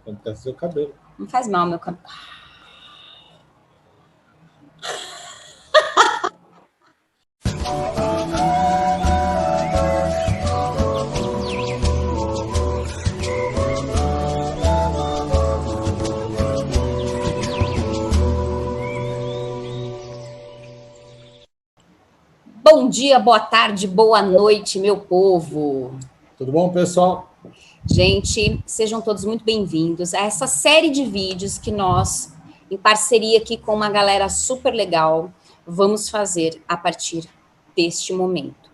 Pode ficar seu cabelo. Não faz mal, meu cabelo. Bom dia, boa tarde, boa noite, meu povo. Tudo bom, pessoal? Gente, sejam todos muito bem-vindos a essa série de vídeos que nós, em parceria aqui com uma galera super legal, vamos fazer a partir deste momento.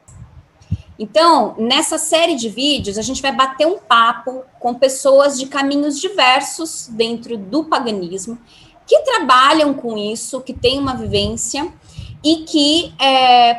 Então, nessa série de vídeos, a gente vai bater um papo com pessoas de caminhos diversos dentro do paganismo, que trabalham com isso, que têm uma vivência e que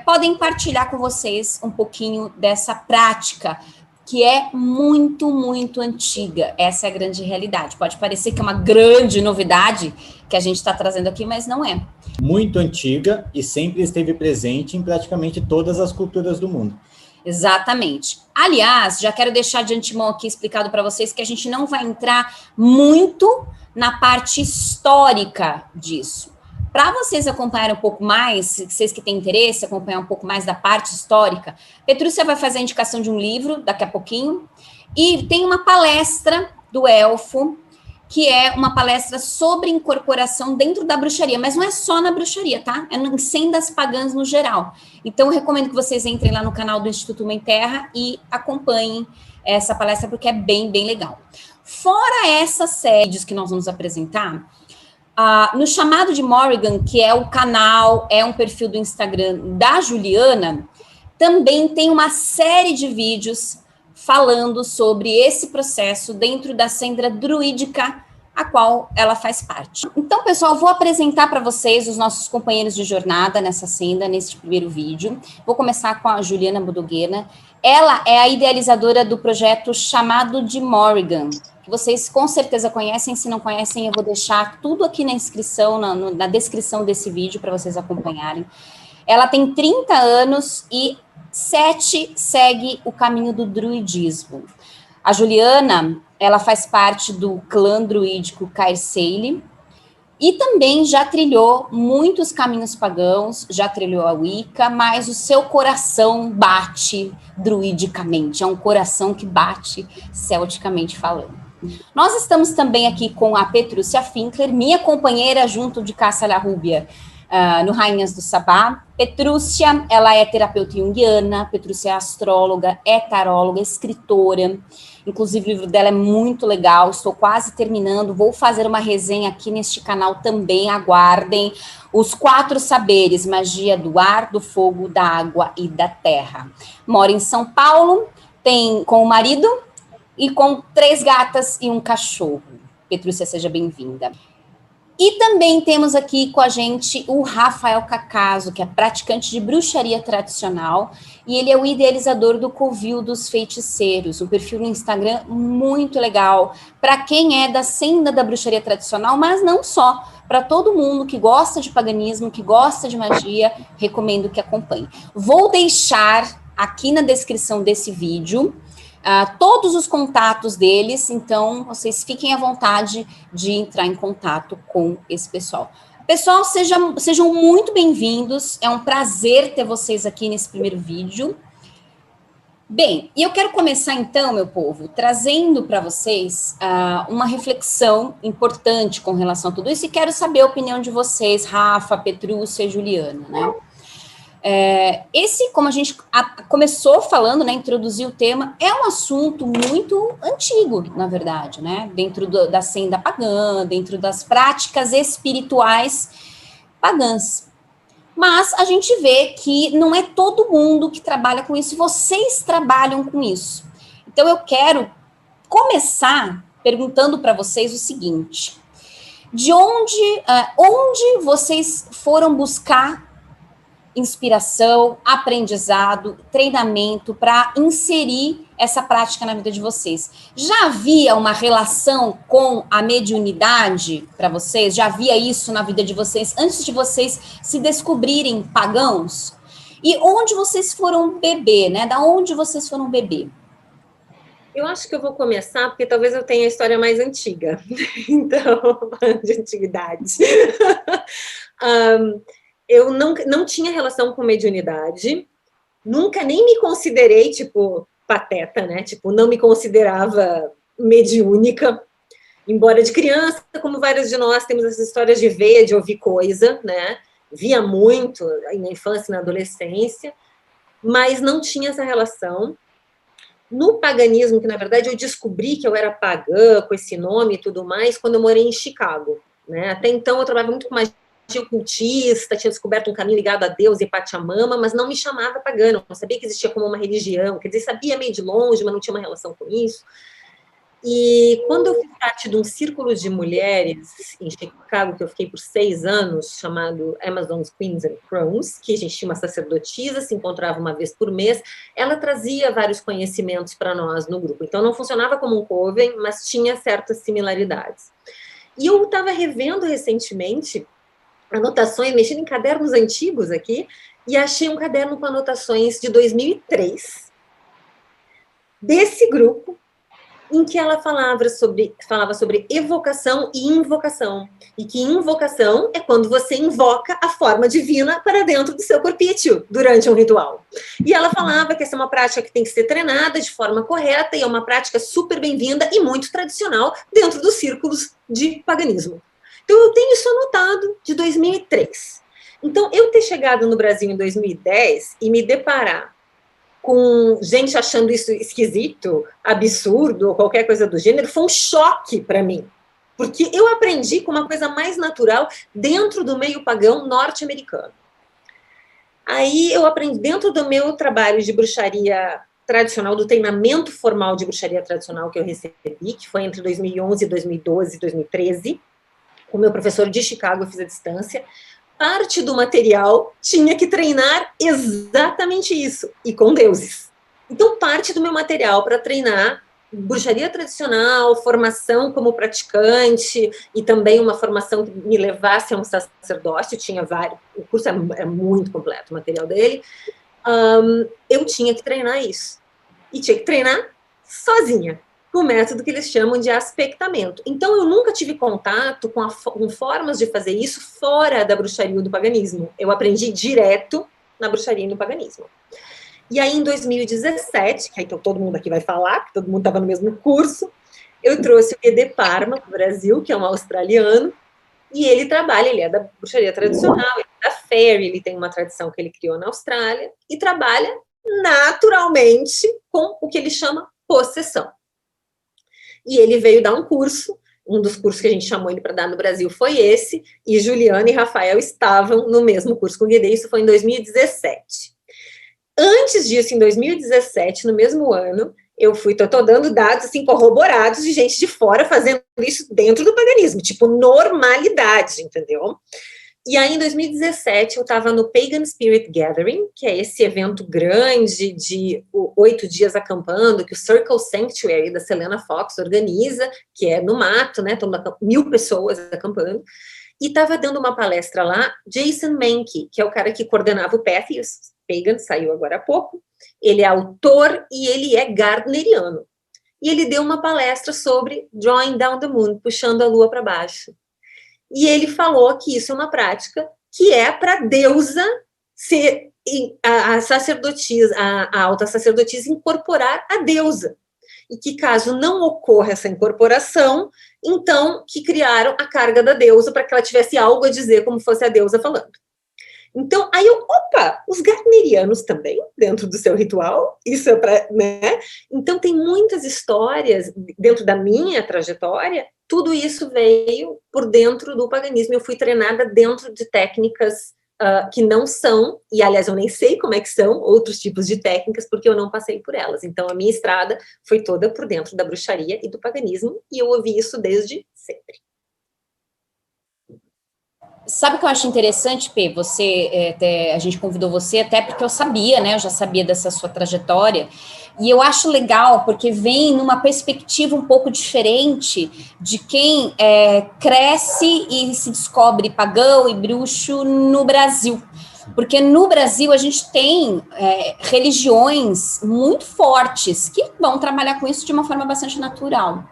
podem partilhar com vocês um pouquinho dessa prática, que é muito, muito antiga. Essa é a grande realidade. Pode parecer que é uma grande novidade que a gente está trazendo aqui, mas não é. Muito antiga e sempre esteve presente em praticamente todas as culturas do mundo. Exatamente. Aliás, já quero deixar de antemão aqui explicado para vocês que a gente não vai entrar muito na parte histórica disso. Para vocês acompanharem um pouco mais, vocês que têm interesse, acompanhar um pouco mais da parte histórica, Petrúcia vai fazer a indicação de um livro daqui a pouquinho, e tem uma palestra do Elfo, que é uma palestra sobre incorporação dentro da bruxaria, mas não é só na bruxaria, tá? É em sendas pagãs no geral. Então, eu recomendo que vocês entrem lá no canal do Instituto Mãe Terra e acompanhem essa palestra, porque é bem, bem legal. Fora essa série que nós vamos apresentar, no Chamado de Morrigan, que é o canal, é um perfil do Instagram da Juliana, também tem uma série de vídeos falando sobre esse processo dentro da senda druídica, a qual ela faz parte. Então, pessoal, vou apresentar para vocês os nossos companheiros de jornada nessa senda, nesse primeiro vídeo. Vou começar com a Juliana Bodoguena. Ela é a idealizadora do projeto Chamado de Morrigan, que vocês com certeza conhecem. Se não conhecem, eu vou deixar tudo aqui na inscrição, na descrição desse vídeo, para vocês acompanharem. Ela tem 30 anos e 7 segue o caminho do druidismo. A Juliana, ela faz parte do clã druídico Caerseile e também já trilhou muitos caminhos pagãos, já trilhou a Wicca, mas o seu coração bate druidicamente, é um coração que bate celticamente falando. Nós estamos também aqui com a Petrúcia Finkler, minha companheira junto de Cássia La Rúbia, no Rainhas do Sabá. Petrúcia, ela é terapeuta junguiana, Petrúcia é astróloga, é taróloga, escritora, inclusive o livro dela é muito legal, estou quase terminando, vou fazer uma resenha aqui neste canal também, aguardem, Os 4 Saberes, magia do ar, do fogo, da água e da terra. Mora em São Paulo, tem com o marido e com 3 gatas e um cachorro. Petrúcia, seja bem-vinda. E também temos aqui com a gente o Rafael Cacaso, que é praticante de bruxaria tradicional, e ele é o idealizador do Covil dos Feiticeiros, um perfil no Instagram muito legal, para quem é da senda da bruxaria tradicional, mas não só, para todo mundo que gosta de paganismo, que gosta de magia, recomendo que acompanhe. Vou deixar aqui na descrição desse vídeo todos os contatos deles, então vocês fiquem à vontade de entrar em contato com esse pessoal. Pessoal, sejam muito bem-vindos, é um prazer ter vocês aqui nesse primeiro vídeo. Bem, e eu quero começar então, meu povo, trazendo para vocês uma reflexão importante com relação a tudo isso, e quero saber a opinião de vocês, Rafa, Petrúcia e Juliana, né? Como a gente começou falando, né, introduziu o tema, é um assunto muito antigo, na verdade, né, dentro da senda pagã, dentro das práticas espirituais pagãs. Mas a gente vê que não é todo mundo que trabalha com isso, vocês trabalham com isso. Então eu quero começar perguntando para vocês o seguinte: de onde vocês foram buscar inspiração, aprendizado, treinamento para inserir essa prática na vida de vocês? Já havia uma relação com a mediunidade para vocês? Já havia isso na vida de vocês antes de vocês se descobrirem pagãos? E onde vocês foram beber, né? Da onde vocês foram beber? Eu acho que eu vou começar, porque talvez eu tenha a história mais antiga. Então, de antiguidade. Eu não tinha relação com mediunidade, nunca nem me considerei, tipo, pateta, né? Tipo, não me considerava mediúnica, embora de criança, como várias de nós, temos essas histórias de ver, de ouvir coisa, né? Via muito na infância e na adolescência, mas não tinha essa relação. No paganismo, que na verdade eu descobri que eu era pagã, com esse nome e tudo mais, quando eu morei em Chicago, né? Até então eu trabalhava muito com magia ocultista, tinha descoberto um caminho ligado a Deus e Pachamama, mas não me chamava pagã, não sabia que existia como uma religião, quer dizer, sabia meio de longe, mas não tinha uma relação com isso. E quando eu fiz parte de um círculo de mulheres em Chicago, que eu fiquei por 6 anos, chamado Amazon's Queens and Crowns, que a gente tinha uma sacerdotisa, se encontrava uma vez por mês, ela trazia vários conhecimentos para nós no grupo. Então, não funcionava como um coven, mas tinha certas similaridades. E eu estava revendo recentemente anotações, mexendo em cadernos antigos aqui, e achei um caderno com anotações de 2003, desse grupo, em que ela falava sobre evocação e invocação. E que invocação é quando você invoca a forma divina para dentro do seu corpício durante um ritual. E ela falava que essa é uma prática que tem que ser treinada de forma correta e é uma prática super bem-vinda e muito tradicional dentro dos círculos de paganismo. Então, eu tenho isso anotado de 2003. Então, eu ter chegado no Brasil em 2010 e me deparar com gente achando isso esquisito, absurdo, ou qualquer coisa do gênero, foi um choque para mim. Porque eu aprendi com uma coisa mais natural dentro do meio pagão norte-americano. Aí eu aprendi, dentro do meu trabalho de bruxaria tradicional, do treinamento formal de bruxaria tradicional que eu recebi, que foi entre 2011, 2012 e 2013, com o meu professor de Chicago, eu fiz a distância, parte do material tinha que treinar exatamente isso, e com deuses. Então, parte do meu material para treinar bruxaria tradicional, formação como praticante, e também uma formação que me levasse a um sacerdócio, tinha vários, o curso é muito completo, o material dele, eu tinha que treinar isso. E tinha que treinar sozinha, com o método que eles chamam de aspectamento. Então, eu nunca tive contato com formas de fazer isso fora da bruxaria ou do paganismo. Eu aprendi direto na bruxaria e no paganismo. E aí, em 2017, que aí todo mundo aqui vai falar, que todo mundo estava no mesmo curso, eu trouxe o Ede Parma para o Brasil, que é um australiano, e ele trabalha, ele é da bruxaria tradicional, ele é da Fairy, ele tem uma tradição que ele criou na Austrália, e trabalha naturalmente com o que ele chama possessão. E ele veio dar um curso, um dos cursos que a gente chamou ele para dar no Brasil foi esse, e Juliana e Rafael estavam no mesmo curso com o Guedê, isso foi em 2017. Antes disso, em 2017, no mesmo ano, eu tô dando dados assim, corroborados de gente de fora fazendo isso dentro do paganismo, tipo normalidade, entendeu? E aí, em 2017, eu estava no Pagan Spirit Gathering, que é esse evento grande de 8 dias acampando, que o Circle Sanctuary, da Selena Fox, organiza, que é no mato, né? 1.000 pessoas acampando. E estava dando uma palestra lá, Jason Menke, que é o cara que coordenava o PEF, e o Pagan saiu agora há pouco. Ele é autor e ele é gardneriano. E ele deu uma palestra sobre Drawing Down the Moon, puxando a lua para baixo. E ele falou que isso é uma prática que é para a deusa ser a sacerdotisa, a alta sacerdotisa incorporar a deusa. E que caso não ocorra essa incorporação, então que criaram a carga da deusa para que ela tivesse algo a dizer como fosse a deusa falando. Então, aí os gardnerianos também, dentro do seu ritual, isso é para, né? Então, tem muitas histórias dentro da minha trajetória, tudo isso veio por dentro do paganismo. Eu fui treinada dentro de técnicas que não são, e aliás, eu nem sei como é que são outros tipos de técnicas, porque eu não passei por elas. Então, a minha estrada foi toda por dentro da bruxaria e do paganismo, e eu ouvi isso desde sempre. Sabe o que eu acho interessante, Pê? A gente convidou você até porque eu sabia, né? Eu já sabia dessa sua trajetória. E eu acho legal porque vem numa perspectiva um pouco diferente de quem cresce e se descobre pagão e bruxo no Brasil. Porque no Brasil a gente tem religiões muito fortes que vão trabalhar com isso de uma forma bastante natural.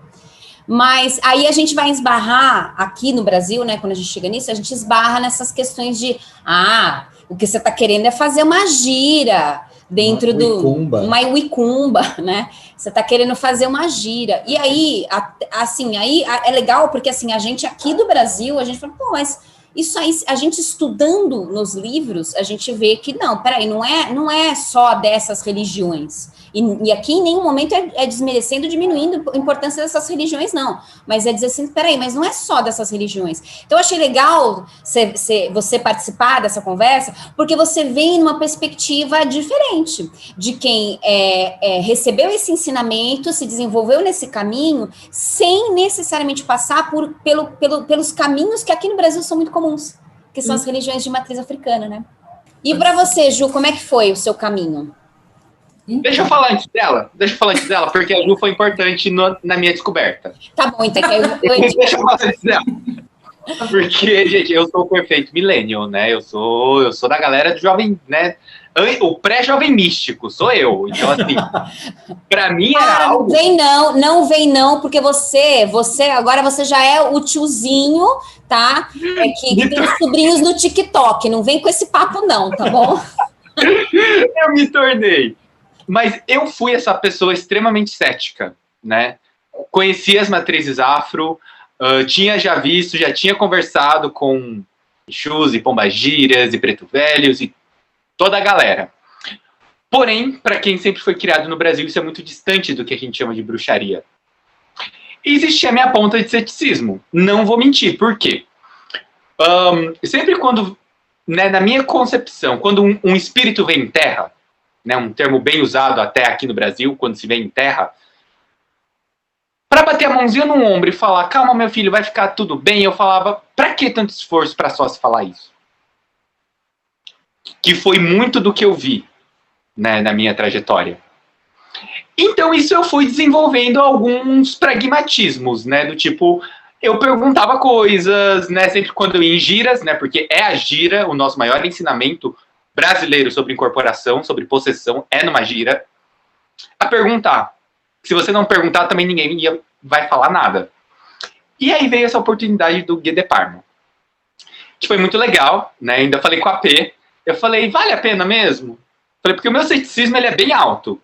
Mas aí a gente vai esbarrar aqui no Brasil, né? Quando a gente chega nisso, a gente esbarra nessas questões de o que você está querendo é fazer uma gira dentro uma wicumba, né? Você está querendo fazer uma gira. E aí, aí é legal porque assim, a gente aqui do Brasil, a gente fala, pô, mas isso aí, a gente estudando nos livros, a gente vê que não, peraí, não é só dessas religiões. E aqui em nenhum momento é desmerecendo, diminuindo a importância dessas religiões, não. Mas é dizer assim, peraí, mas não é só dessas religiões. Então, eu achei legal você participar dessa conversa, porque você vem numa perspectiva diferente de quem recebeu esse ensinamento, se desenvolveu nesse caminho, sem necessariamente passar pelos caminhos que aqui no Brasil são muito comuns, que são as religiões de matriz africana, né? E para você, Ju, como é que foi o seu caminho? Deixa eu falar antes dela, porque a Ju foi importante na minha descoberta. Tá bom, então. Deixa eu falar antes dela. Porque, gente, eu sou o perfeito millennial, né? Eu sou da galera do jovem, né? O pré-jovem místico, sou eu. Então, assim, pra mim era algo... Não vem não, porque agora você já é o tiozinho, tá? Que tem os sobrinhos no TikTok. Não vem com esse papo não, tá bom? Eu me tornei. Mas eu fui essa pessoa extremamente cética, né? Conheci as matrizes afro, tinha já visto, já tinha conversado com Exus e Pombagiras e Preto Velhos e toda a galera. Porém, para quem sempre foi criado no Brasil, isso é muito distante do que a gente chama de bruxaria. E existia a minha ponta de ceticismo. Não vou mentir, por quê? Sempre quando, né, na minha concepção, quando um espírito vem em terra, né, um termo bem usado até aqui no Brasil, quando se vem em terra, para bater a mãozinha no ombro e falar, calma, meu filho, vai ficar tudo bem, eu falava, para que tanto esforço para só se falar isso? Que foi muito do que eu vi, né, na minha trajetória. Então, isso eu fui desenvolvendo alguns pragmatismos, né, do tipo, eu perguntava coisas, né, sempre quando eu ia em giras, né, porque é a gira, o nosso maior ensinamento brasileiro sobre incorporação, sobre possessão, é numa gira, a perguntar. Se você não perguntar, também ninguém vai falar nada. E aí veio essa oportunidade do Guia de Parma, que foi muito legal, né? Ainda falei com a P, eu falei, vale a pena mesmo? Falei, porque o meu ceticismo ele é bem alto.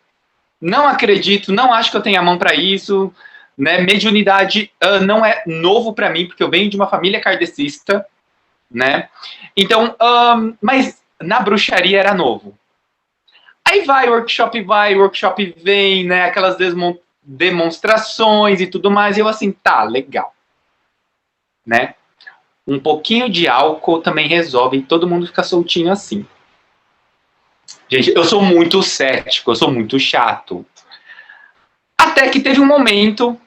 Não acredito, não acho que eu tenha mão para isso, né? Mediunidade não é novo para mim, porque eu venho de uma família kardecista, né? Então, mas na bruxaria era novo. Aí workshop vem, né? Aquelas demonstrações e tudo mais. E eu assim, tá, legal. Né? Um pouquinho de álcool também resolve. E todo mundo fica soltinho assim. Gente, eu sou muito cético, eu sou muito chato. Até que teve um momento,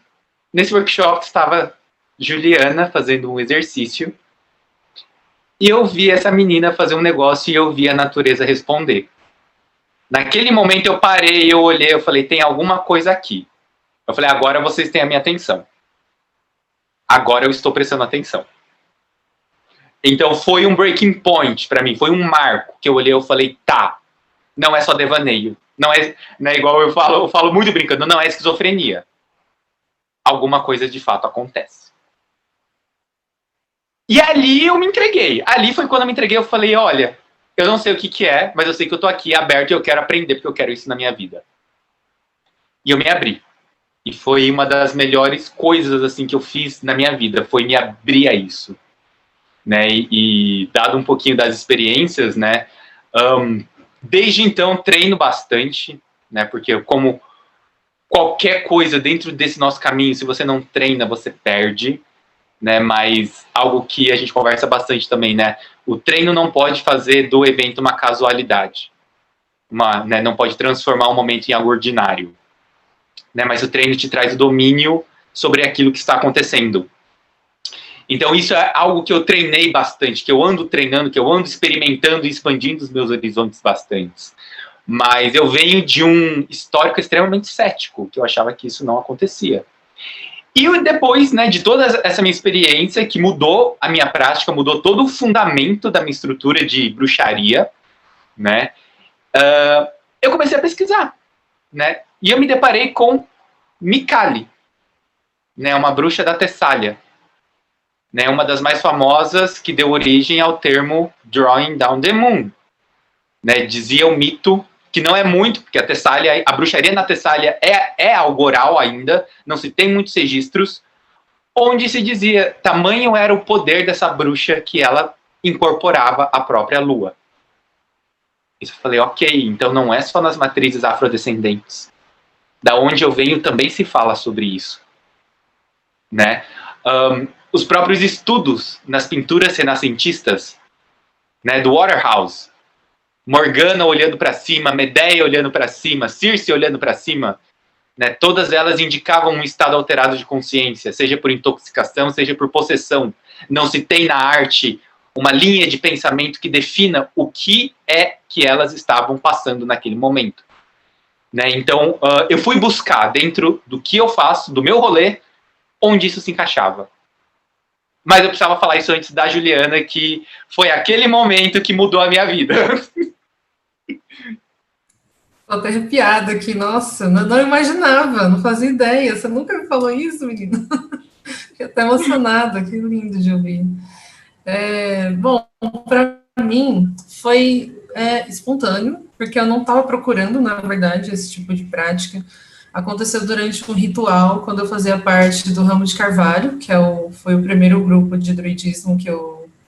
nesse workshop, estava Juliana fazendo um exercício. E eu vi essa menina fazer um negócio e eu vi a natureza responder. Naquele momento eu parei, eu olhei, eu falei, tem alguma coisa aqui. Eu falei, agora vocês têm a minha atenção. Agora eu estou prestando atenção. Então foi um breaking point para mim, foi um marco que eu olhei, eu falei, tá, não é só devaneio. Não é igual eu falo muito brincando, não é esquizofrenia. Alguma coisa de fato acontece. E ali eu me entreguei. Ali foi quando eu me entreguei, eu falei, olha, eu não sei o que é, mas eu sei que eu tô aqui aberto e eu quero aprender, porque eu quero isso na minha vida. E eu me abri. E foi uma das melhores coisas assim que eu fiz na minha vida, foi me abrir a isso. Né? E dado um pouquinho das experiências, né? Desde então treino bastante, né? Porque como qualquer coisa dentro desse nosso caminho, se você não treina, você perde. Né, mas algo que a gente conversa bastante também, né? O treino não pode fazer do evento uma casualidade. Né, não pode transformar um momento em algo ordinário. Né, mas o treino te traz o domínio sobre aquilo que está acontecendo. Então isso é algo que eu treinei bastante, que eu ando treinando, que eu ando experimentando e expandindo os meus horizontes bastante. Mas eu venho de um histórico extremamente cético, que eu achava que isso não acontecia. E depois, né, de toda essa minha experiência, que mudou a minha prática, mudou todo o fundamento da minha estrutura de bruxaria, né, eu comecei a pesquisar, né, e eu me deparei com Micali, né, uma bruxa da Tessália, né, uma das mais famosas, que deu origem ao termo Drawing Down the Moon, né, dizia o mito, que não é muito, porque a bruxaria na Tessália é algo oral ainda, não se tem muitos registros, onde se dizia, tamanho era o poder dessa bruxa que ela incorporava a própria lua. Isso eu falei, ok, então não é só nas matrizes afrodescendentes. Da onde eu venho também se fala sobre isso, né? Os próprios estudos nas pinturas renascentistas, né, do Waterhouse, Morgana olhando para cima, Medeia olhando para cima, Circe olhando para cima, né, todas elas indicavam um estado alterado de consciência, seja por intoxicação, seja por possessão. Não se tem na arte uma linha de pensamento que defina o que é que elas estavam passando naquele momento. Né? Então, eu fui buscar dentro do que eu faço, do meu rolê, onde isso se encaixava. Mas eu precisava falar isso antes da Juliana, que foi aquele momento que mudou a minha vida. Tô até arrepiada aqui, nossa, não imaginava, não fazia ideia. Você nunca me falou isso, menina? Fiquei até emocionada, que lindo de ouvir. Bom, para mim foi espontâneo, porque eu não estava procurando, na verdade, esse tipo de prática. Aconteceu durante um ritual, quando eu fazia parte do Ramo de Carvalho, que foi o primeiro grupo de druidismo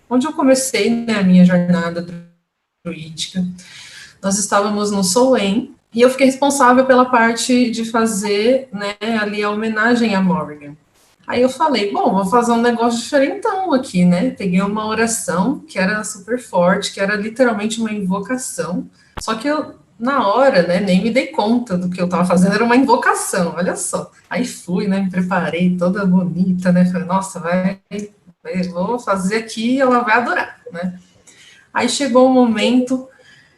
onde eu comecei, né, a minha jornada druídica. Nós estávamos no Solem, e eu fiquei responsável pela parte de fazer, né, ali a homenagem a Morrigan. Aí eu falei, bom, vou fazer um negócio diferentão aqui, né? Peguei uma oração que era super forte, que era literalmente uma invocação, só que eu, na hora, né, nem me dei conta do que eu estava fazendo, era uma invocação, olha só. Aí fui, né, me preparei toda bonita, né, falei, nossa, vou fazer aqui e ela vai adorar, né? Aí chegou o momento,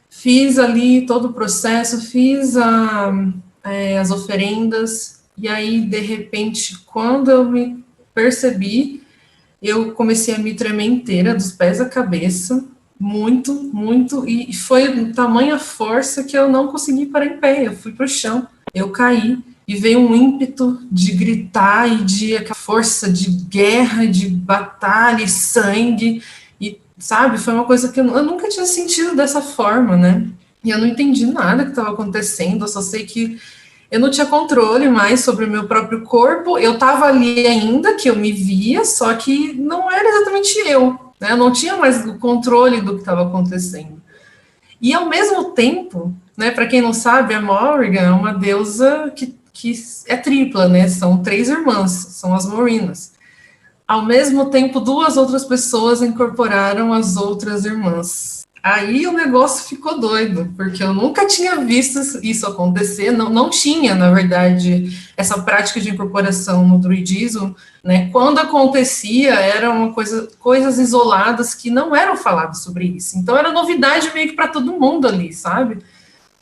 fiz ali todo o processo, fiz as oferendas, e aí, de repente, quando eu me percebi, eu comecei a me tremer inteira, dos pés à cabeça, muito, muito, e foi tamanha força que eu não consegui parar em pé, eu fui para o chão, eu caí, e veio um ímpeto de gritar, e de aquela força de guerra, de batalha, e sangue, e, sabe, foi uma coisa que eu nunca tinha sentido dessa forma, né, e eu não entendi nada que estava acontecendo, eu só sei que eu não tinha controle mais sobre o meu próprio corpo, eu estava ali ainda, que eu me via, só que não era exatamente eu, né? Eu não tinha mais o controle do que estava acontecendo. E, ao mesmo tempo, né, para quem não sabe, a Morrigan é uma deusa que é tripla, né? São 3 irmãs, são as Morinas. Ao mesmo tempo, 2 outras pessoas incorporaram as outras irmãs. Aí o negócio ficou doido, porque eu nunca tinha visto isso acontecer, não tinha, na verdade, essa prática de incorporação no druidismo, né? Quando acontecia, eram coisas isoladas que não eram faladas sobre isso. Então era novidade meio que para todo mundo ali, sabe?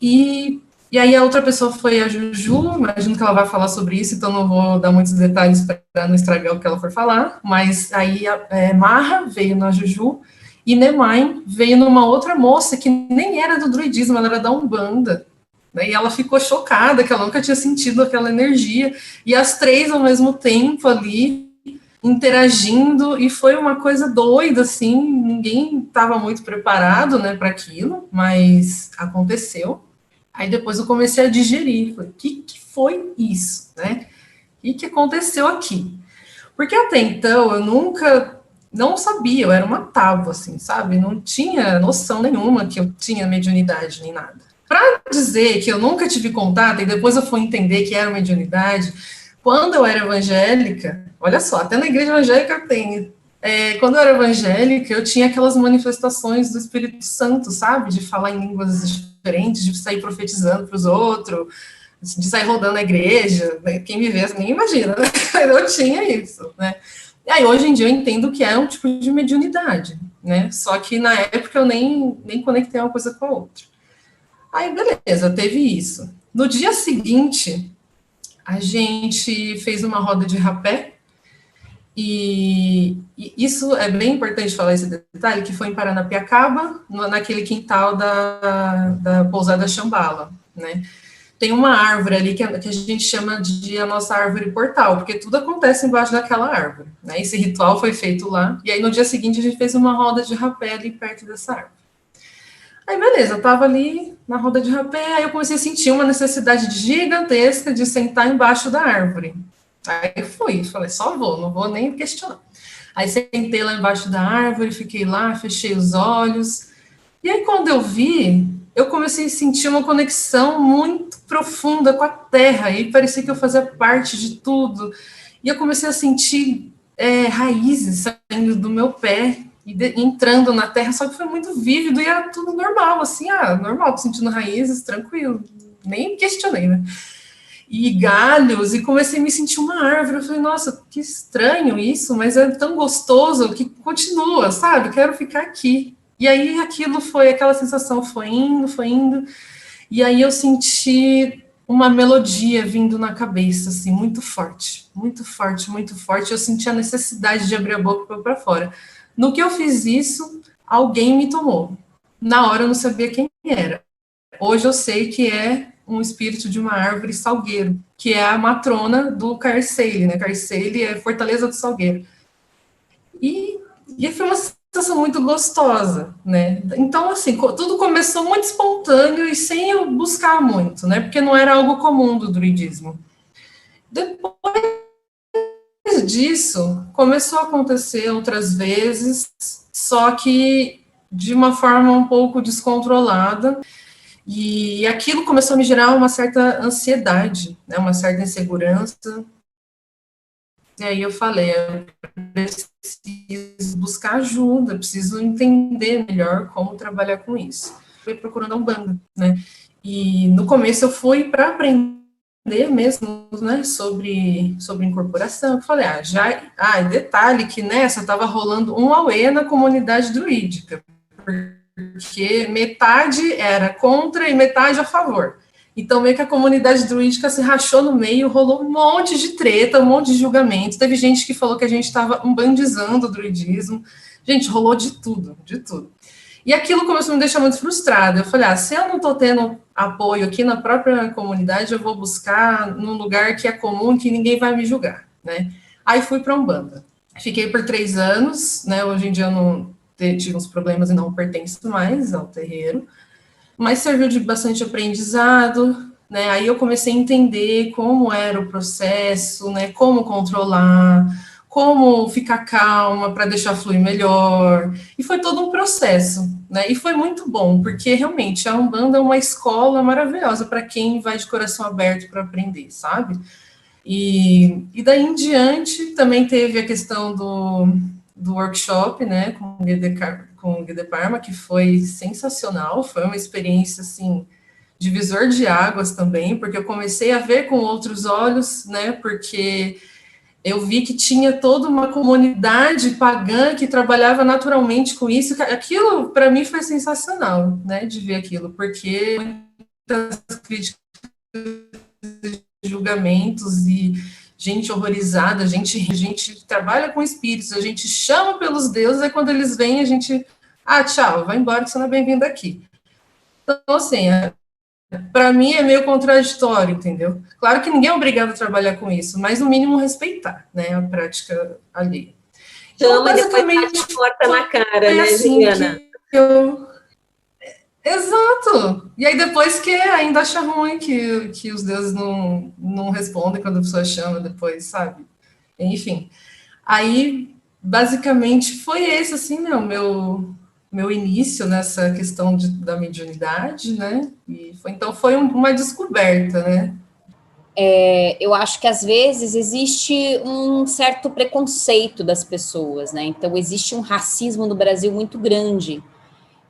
E aí a outra pessoa foi a Juju, imagino que ela vai falar sobre isso, então não vou dar muitos detalhes para não estragar o que ela for falar, mas aí Marra veio na Juju, e Nemain veio numa outra moça que nem era do druidismo, ela era da Umbanda, né? E ela ficou chocada, que ela nunca tinha sentido aquela energia, e as 3 ao mesmo tempo ali, interagindo, e foi uma coisa doida, assim, ninguém estava muito preparado, né, para aquilo, mas aconteceu. Aí depois eu comecei a digerir, falei, o que foi isso, né? O que aconteceu aqui? Porque até então eu não sabia, eu era uma tábua, assim, sabe? Não tinha noção nenhuma que eu tinha mediunidade nem nada. Para dizer que eu nunca tive contato, e depois eu fui entender que era mediunidade, quando eu era evangélica, olha só, até na igreja evangélica tem. Quando eu era evangélica, eu tinha aquelas manifestações do Espírito Santo, sabe? De falar em línguas diferentes, de sair profetizando para os outros, de sair rodando a igreja. Quem me vê nem imagina, né? Eu tinha isso, né? E aí, hoje em dia, eu entendo que é um tipo de mediunidade, né? Só que na época eu nem conectei uma coisa com a outra. Aí, beleza, teve isso. No dia seguinte, a gente fez uma roda de rapé, e isso é bem importante falar esse detalhe, que foi em Paranapiacaba, naquele quintal da pousada Chambala, né? Tem uma árvore ali que a gente chama de a nossa árvore portal, porque tudo acontece embaixo daquela árvore, né? Esse ritual foi feito lá, e aí no dia seguinte a gente fez uma roda de rapé ali perto dessa árvore. Aí beleza, eu tava ali na roda de rapé, aí eu comecei a sentir uma necessidade gigantesca de sentar embaixo da árvore. Aí eu falei, só vou, não vou nem questionar. Aí sentei lá embaixo da árvore, fiquei lá, fechei os olhos. E aí quando eu vi, eu comecei a sentir uma conexão muito profunda com a terra, e parecia que eu fazia parte de tudo. E eu comecei a sentir raízes saindo do meu pé, e entrando na terra, só que foi muito vívido, e era tudo normal, assim, normal, tô sentindo raízes, tranquilo, nem questionei, né? E galhos, e comecei a me sentir uma árvore. Eu falei, nossa, que estranho isso, mas é tão gostoso que continua, sabe? Quero ficar aqui. E aí aquela sensação foi indo, e aí eu senti uma melodia vindo na cabeça, assim, muito forte, muito forte, muito forte. Eu senti a necessidade de abrir a boca para fora. No que eu fiz isso, alguém me tomou. Na hora eu não sabia quem era. Hoje eu sei que é um espírito de uma árvore salgueiro, que é a matrona do Carceile, né? Carceile é Fortaleza do Salgueiro. E foi uma sensação muito gostosa, né? Então, assim, tudo começou muito espontâneo e sem eu buscar muito, né? Porque não era algo comum do druidismo. Depois disso, começou a acontecer outras vezes, só que de uma forma um pouco descontrolada, e aquilo começou a me gerar uma certa ansiedade, né, uma certa insegurança. E aí eu falei, eu preciso buscar ajuda, preciso entender melhor como trabalhar com isso. Fui procurando a Umbanda, né? E no começo eu fui para aprender mesmo, né, sobre incorporação. Eu falei, detalhe que nessa estava rolando um auê na comunidade druídica, porque metade era contra e metade a favor. Então, meio que a comunidade druídica se rachou no meio, rolou um monte de treta, um monte de julgamentos. Teve gente que falou que a gente estava umbandizando o druidismo. Gente, rolou de tudo, de tudo. E aquilo começou a me deixar muito frustrada. Eu falei, se eu não estou tendo apoio aqui na própria comunidade, eu vou buscar num lugar que é comum, que ninguém vai me julgar, né? Aí fui para a Umbanda. Fiquei por 3 anos, né? Hoje em dia eu não tive uns problemas e não pertenço mais ao terreiro, mas serviu de bastante aprendizado, né? Aí eu comecei a entender como era o processo, né? Como controlar, como ficar calma para deixar fluir melhor, e foi todo um processo, né? E foi muito bom, porque realmente a Umbanda é uma escola maravilhosa para quem vai de coração aberto para aprender, sabe? E daí em diante também teve a questão do workshop, né, com o Guide Parma, que foi sensacional, foi uma experiência, assim, divisor de águas também, porque eu comecei a ver com outros olhos, né, porque eu vi que tinha toda uma comunidade pagã que trabalhava naturalmente com isso. Aquilo, para mim, foi sensacional, né, de ver aquilo, porque muitas críticas, julgamentos e gente horrorizada, gente trabalha com espíritos, a gente chama pelos deuses, aí quando eles vêm, a gente, tchau, vai embora que você não é bem-vindo aqui. Então, assim, para mim é meio contraditório, entendeu? Claro que ninguém é obrigado a trabalhar com isso, mas no mínimo respeitar, né, a prática alheia. Então, basicamente, depois porta na cara, né, assim, Juliana? Exato. E aí depois que ainda acha ruim que os deuses não respondem quando a pessoa chama depois, sabe? Enfim. Aí, basicamente, foi esse, assim, meu início nessa questão da mediunidade, né? Então, foi uma descoberta, né? Eu acho que, às vezes, existe um certo preconceito das pessoas, né? Então, existe um racismo no Brasil muito grande.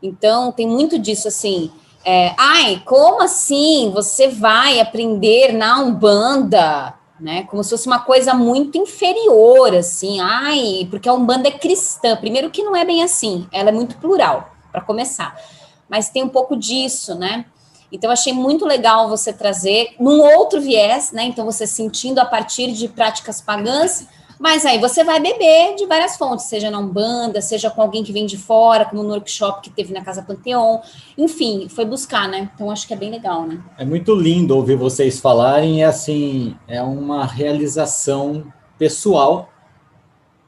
Então, tem muito disso, assim, como assim você vai aprender na Umbanda, né, como se fosse uma coisa muito inferior, assim, porque a Umbanda é cristã. Primeiro que não é bem assim, ela é muito plural, para começar, mas tem um pouco disso, né, Então, achei muito legal você trazer num outro viés, né? Então, você sentindo a partir de práticas pagãs, mas aí você vai beber de várias fontes, seja na Umbanda, seja com alguém que vem de fora, como no workshop que teve na Casa Panteão, enfim, foi buscar, né? Então, acho que é bem legal, né? É muito lindo ouvir vocês falarem, e assim, é uma realização pessoal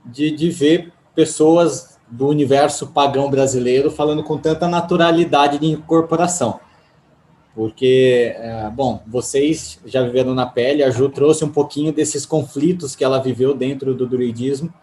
de ver pessoas do universo pagão brasileiro falando com tanta naturalidade de incorporação. Porque, bom, vocês já viveram na pele, a Ju trouxe um pouquinho desses conflitos que ela viveu dentro do druidismo,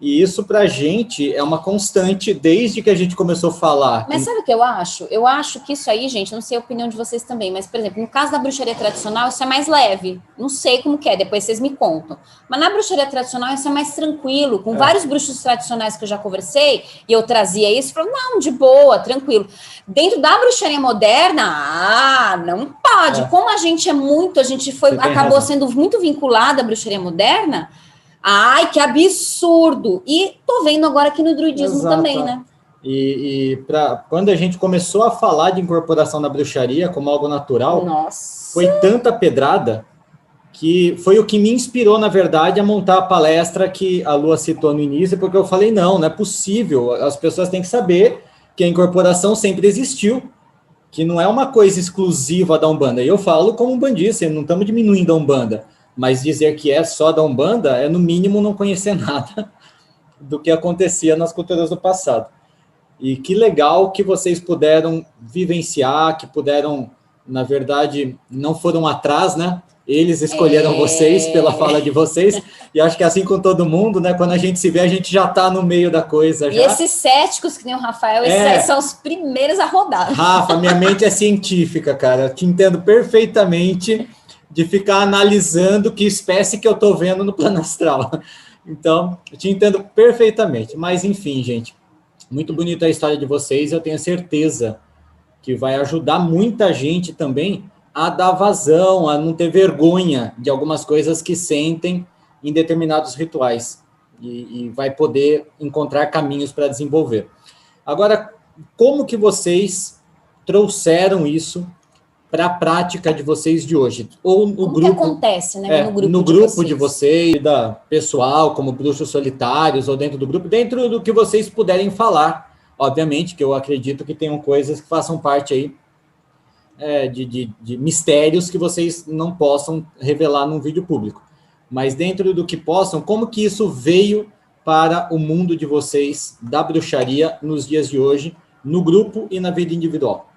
e isso para a gente é uma constante desde que a gente começou a falar. Mas sabe o que eu acho? Eu acho que isso aí, gente, não sei a opinião de vocês também, mas, por exemplo, no caso da bruxaria tradicional, isso é mais leve. Não sei como que é, depois vocês me contam. Mas na bruxaria tradicional, isso é mais tranquilo. Com vários bruxos tradicionais que eu já conversei, e eu trazia isso, falaram, não, de boa, tranquilo. Dentro da bruxaria moderna, não pode. Como a gente é muito, acabou sendo muito vinculada à bruxaria moderna. Ai, que absurdo! E tô vendo agora aqui no druidismo também, né? E quando a gente começou a falar de incorporação da bruxaria como algo natural, foi tanta pedrada que foi o que me inspirou, na verdade, a montar a palestra que a Lua citou no início, porque eu falei, não é possível, as pessoas têm que saber que a incorporação sempre existiu, que não é uma coisa exclusiva da Umbanda. E eu falo como umbandista, não estamos diminuindo a Umbanda, mas dizer que é só da Umbanda é, no mínimo, não conhecer nada do que acontecia nas culturas do passado. E que legal que vocês puderam vivenciar, que puderam, na verdade, não foram atrás, né? Eles escolheram vocês pela fala de vocês, e acho que assim com todo mundo, né? Quando a gente se vê, a gente já está no meio da coisa. Já. E esses céticos, que nem o Rafael, esses são os primeiros a rodar. Rafa, minha mente é científica, cara. Eu te entendo perfeitamente de ficar analisando que espécie que eu estou vendo no plano astral. Então, eu te entendo perfeitamente. Mas, enfim, gente, muito bonita a história de vocês. Eu tenho certeza que vai ajudar muita gente também a dar vazão, a não ter vergonha de algumas coisas que sentem em determinados rituais. E vai poder encontrar caminhos para desenvolver. Agora, como que vocês trouxeram isso para a prática de vocês de hoje? Ou no grupo, que acontece, né? No grupo de vocês, vida pessoal, como bruxos solitários, ou dentro do grupo, dentro do que vocês puderem falar. Obviamente que eu acredito que tenham coisas que façam parte aí de mistérios que vocês não possam revelar num vídeo público. Mas dentro do que possam, como que isso veio para o mundo de vocês, da bruxaria, nos dias de hoje, no grupo e na vida individual?